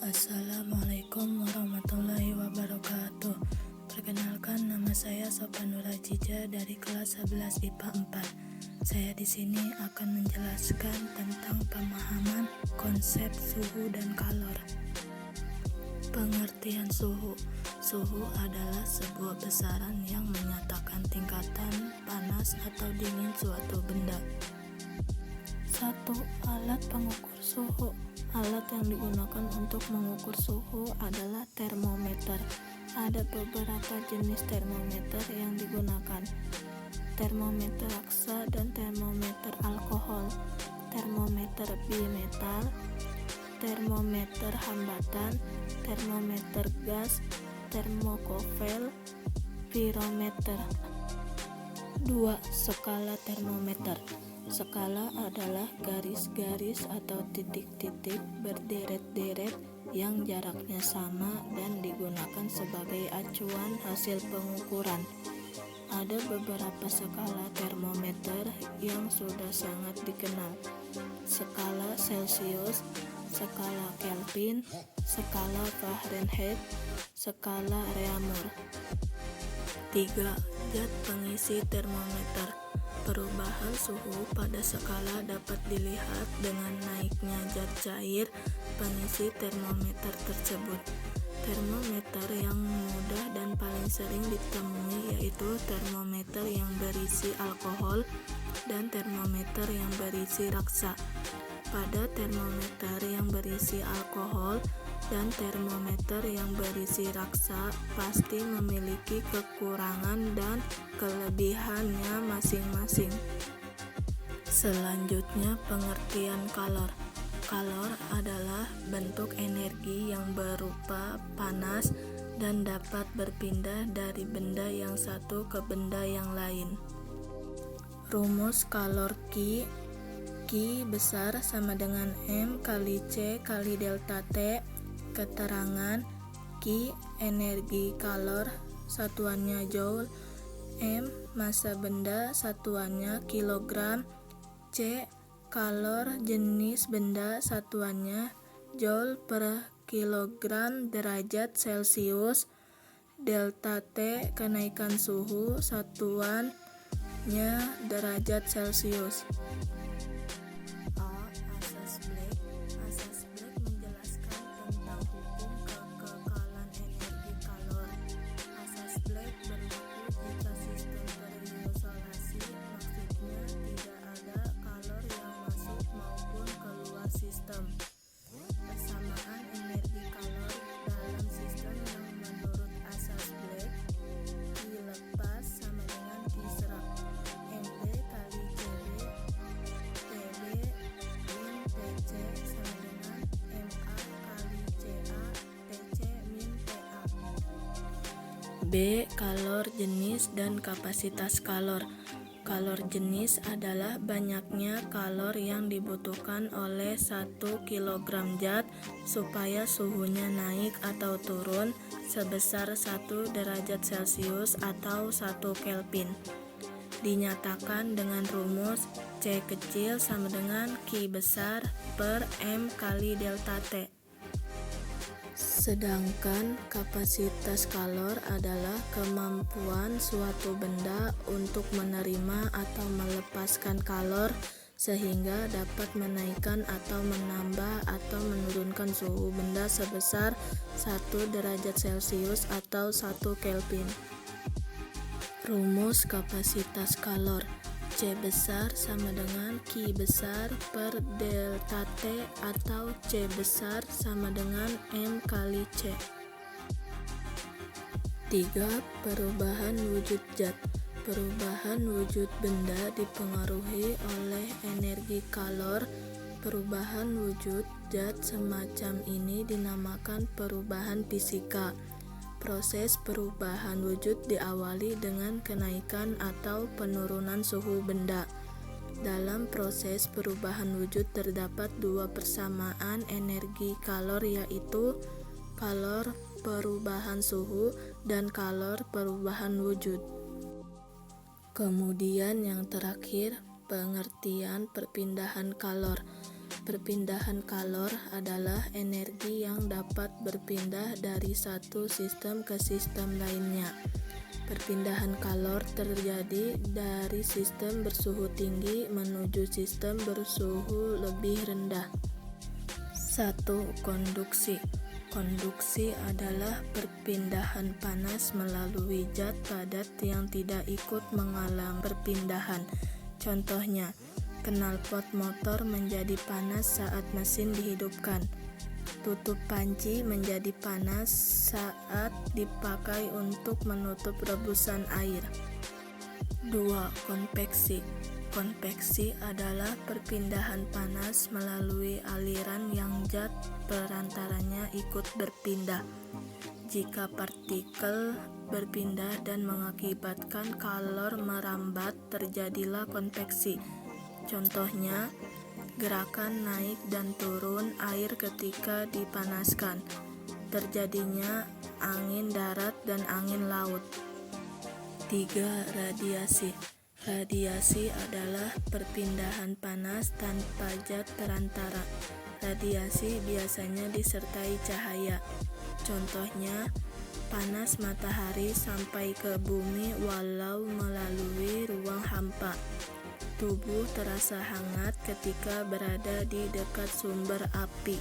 Assalamualaikum warahmatullahi wabarakatuh. Perkenalkan, nama saya Sofan Nurajija dari kelas 11 IPA 4. Saya di sini akan menjelaskan tentang pemahaman konsep suhu dan kalor. Pengertian suhu. Suhu adalah sebuah besaran yang menyatakan tingkatan panas atau dingin suatu benda. 1. Alat pengukur suhu. Alat yang digunakan untuk mengukur suhu adalah termometer. Ada beberapa jenis termometer yang digunakan: termometer raksa dan termometer alkohol, termometer bimetal, termometer hambatan, termometer gas, termokouple, pirometer. 2. Skala termometer. Skala adalah garis-garis atau titik-titik berderet-deret yang jaraknya sama dan digunakan sebagai acuan hasil pengukuran. Ada beberapa skala termometer yang sudah sangat dikenal: skala Celsius, skala Kelvin, skala Fahrenheit, skala Reaumur. 3. Zat pengisi termometer. Perubahan suhu pada skala dapat dilihat dengan naiknya zat cair pengisi termometer tersebut. Termometer yang mudah dan paling sering ditemui yaitu termometer yang berisi alkohol dan termometer yang berisi raksa. Pada termometer yang berisi alkohol dan termometer yang berisi raksa pasti memiliki kekurangan dan kelebihannya masing-masing. Selanjutnya, pengertian kalor. Kalor adalah bentuk energi yang berupa panas dan dapat berpindah dari benda yang satu ke benda yang lain. Rumus kalor Q. Q besar sama dengan M kali C kali delta T. Keterangan: Q energi kalor, satuannya joule. M massa benda, satuannya kilogram. C kalor jenis benda, satuannya joule per kilogram derajat Celcius. Delta T kenaikan suhu, satuannya derajat Celcius. Asas Black. Asas Black menjelaskan tentang hukum kekekalan energi kalor. Asas Black berlaku jika sistem terisolasi, maksudnya tidak ada kalor yang masuk maupun keluar sistem. Persamaan energi kalor dalam sistem yang menurut asas Black, Q lepas sama dengan Q serap. MB kali CB, TB min TC sama dengan MA kali CA, TC min TA. B. Kalor jenis dan kapasitas kalor. Kalor jenis adalah banyaknya kalor yang dibutuhkan oleh 1 kg zat supaya suhunya naik atau turun sebesar 1 derajat Celcius atau 1 Kelvin. Dinyatakan dengan rumus C kecil sama dengan Q besar per M kali delta T. Sedangkan kapasitas kalor adalah kemampuan suatu benda untuk menerima atau melepaskan kalor sehingga dapat menaikkan atau menambah atau menurunkan suhu benda sebesar 1 derajat Celcius atau 1 Kelvin. Rumus kapasitas kalor: C besar sama dengan Q besar per delta T atau C besar sama dengan M kali C. 3. Perubahan wujud zat. Perubahan wujud benda dipengaruhi oleh energi kalor. Perubahan wujud zat semacam ini dinamakan perubahan fisika. Proses perubahan wujud diawali dengan kenaikan atau penurunan suhu benda. Dalam proses perubahan wujud terdapat 2 persamaan energi kalor, yaitu kalor perubahan suhu dan kalor perubahan wujud. Kemudian yang terakhir, pengertian perpindahan kalor. Perpindahan kalor adalah energi yang dapat berpindah dari satu sistem ke sistem lainnya. Perpindahan kalor terjadi dari sistem bersuhu tinggi menuju sistem bersuhu lebih rendah. 1. Konduksi. Konduksi adalah perpindahan panas melalui zat padat yang tidak ikut mengalami perpindahan. Contohnya, knalpot motor menjadi panas saat mesin dihidupkan. Tutup panci menjadi panas saat dipakai untuk menutup rebusan air. 2. Konveksi. Konveksi adalah perpindahan panas melalui aliran yang zat perantaranya ikut berpindah. Jika partikel berpindah dan mengakibatkan kalor merambat, terjadilah konveksi. Contohnya, gerakan naik dan turun air ketika dipanaskan. Terjadinya angin darat dan angin laut. 3. Radiasi. Radiasi adalah perpindahan panas tanpa zat perantara. Radiasi biasanya disertai cahaya. Contohnya, panas matahari sampai ke bumi walau melalui ruang hampa. Tubuh terasa hangat ketika berada di dekat sumber api.